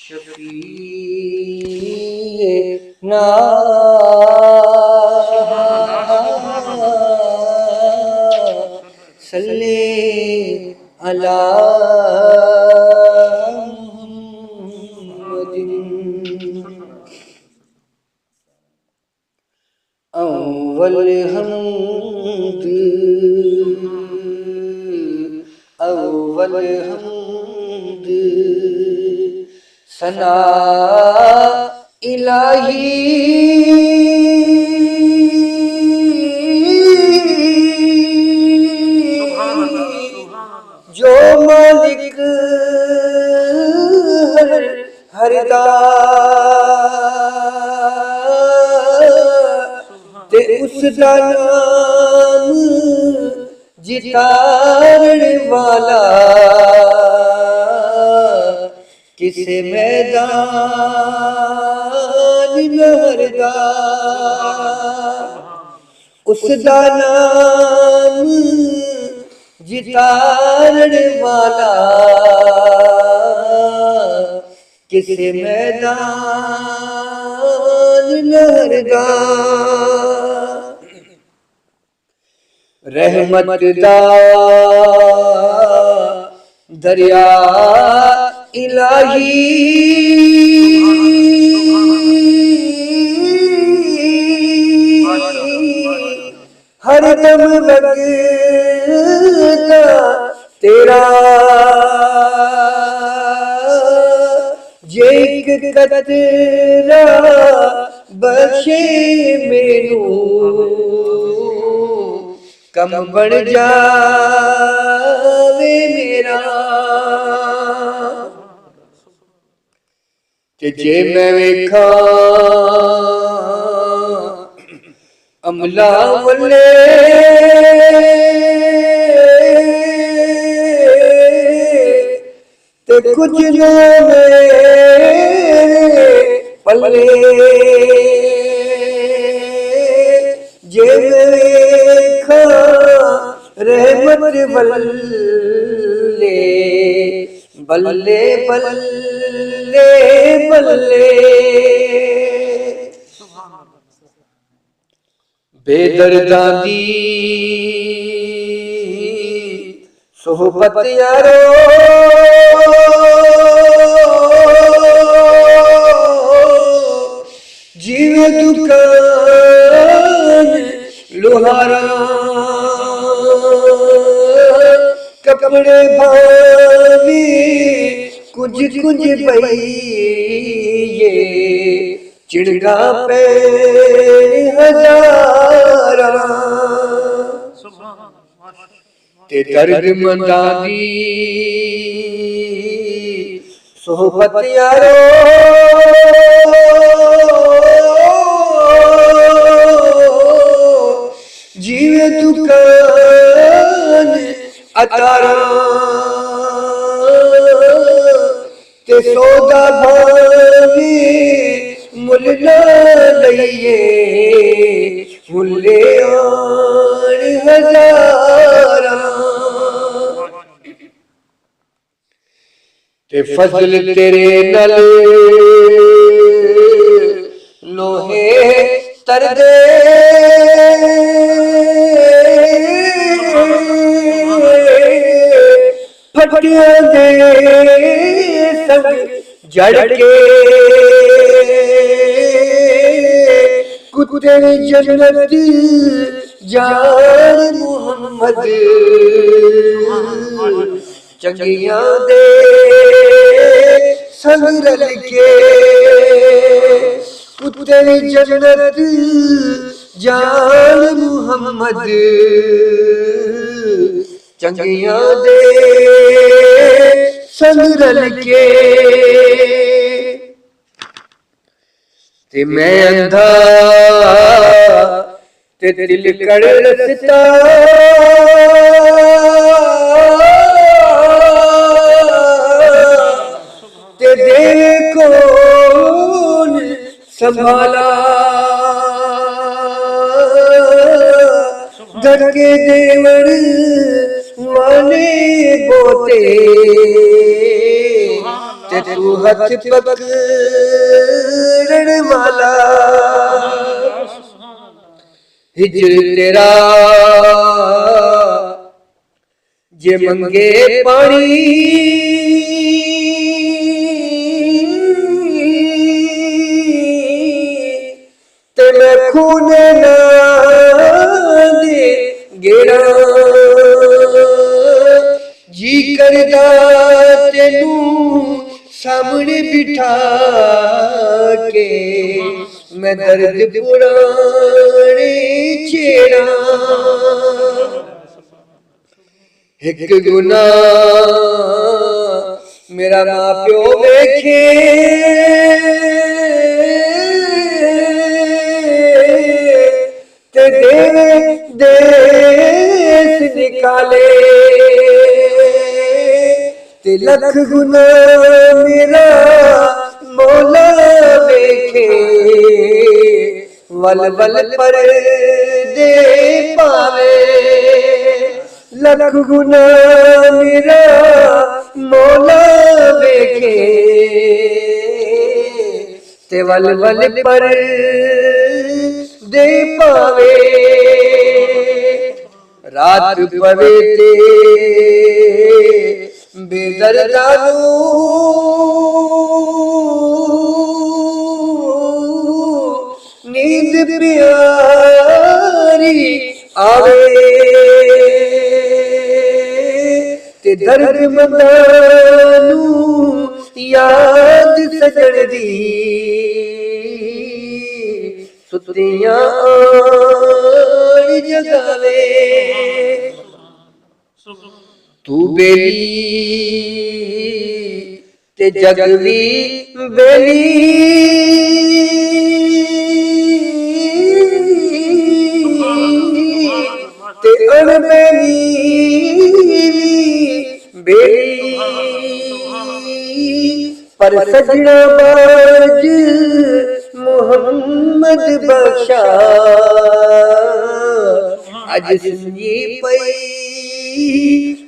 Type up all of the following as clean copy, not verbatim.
शफीना सल्ले अला अव्वल हमद सना इलाही जो मालिक हर ते उसदा नाम जितारण वाला किसे मैदान लहरदा उसदा नाम जितारण वाला किसे मैदान लहरदा रहमत दा दरिया इलाही हर दम लगता तेरा जे एक कतरा बख्शे मैनू कम बढ़ जावे मेरा कि जे मैं वेखा अमला वल्ले ते कुछ ना मेरे पल्ले जे मैं वेखा रहमत बल्ले बल्ले बल्ले बल्ले बेदर्दां दी सोहबत यारो जीवे दुकान लोहारा कपड़े भावी कुछ कुछ पईए चिड़गा पे हजारा ते दर्द मंदादी सोहबत यारो जीवे दुकान अतारा ते सौदा भावी मुल ना लइए मुल्ले आन हजारा ते फजल तेरे नल लोहे तरदे फटिया दे संग जड़ के कुत्ते जन्नत जान मुहम्मद चंगियां दे संग रल के कुत्ते जन्नत जान मुहम्मद चंगियां दे संग रल के ते मैं अंधा ते दिल कड़ रसता ते देखो संभाला धड़के देवर वाले बोते ते ते तू हथ पकड़न वाला हिजर तेरा जे मंगे पानी ते मैं खून ना दे गेड़ा जी करदा तेनू सामने बिठा के मैं दर्द पुराने छेड़ा एक गुना मेरा मां प्यो वेखे ते देश निकाले ते लख गुना मेरा मौला वेखे वल वल पर दे पावे लख गुना मेरा मौला वेखे ते वल वल पर दे पावे रात पवे ते बेदर्दानू नींद प्यारी आवे ते दर्द मंदानू याद सजण दी सुतियां जगावे तू बेली ते जग भी बेली ते अनबेली बेली पर सजना बाज मोहम्मद बख्शा अज सुनी पई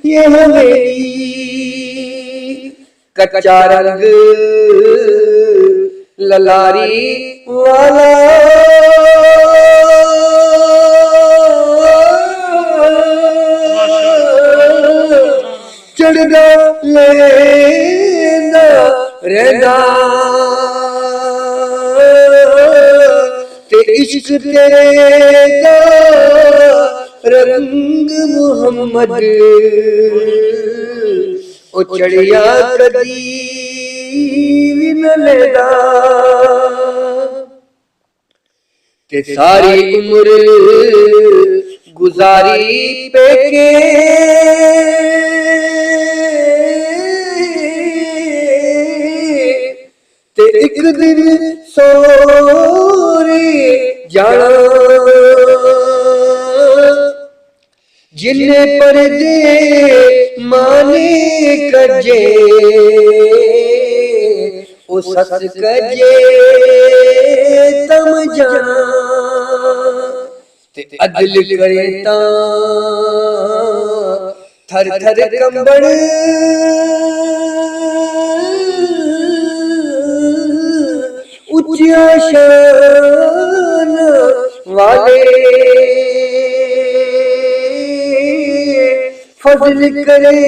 ये हवेली कच्चा रंग ललारी वाला चढ़दा लेंदा रहंदा ते इश्क तेरे दा रंग मुहम्मद ओ चढ़िया कदी भी न लेदा ते सारी उम्र गुजारी पेके ते एक दिन सोरे जाना जिन्ने पर्दे माने कजे ओ सस कजे तम जाना ते अदल करे ता थर थर कंबड़ उच्चा शान वाले फजल करे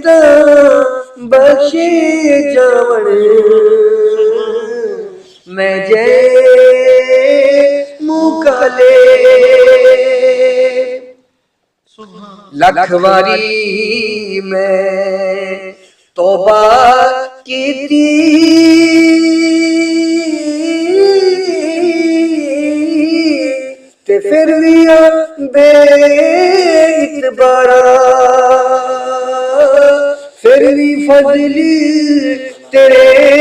ता बख्शे जावण मैं जय मुकाले लखवारी मैं तौबा कीती ते फिर भी बेइतबारा फिर भी फजल तेरे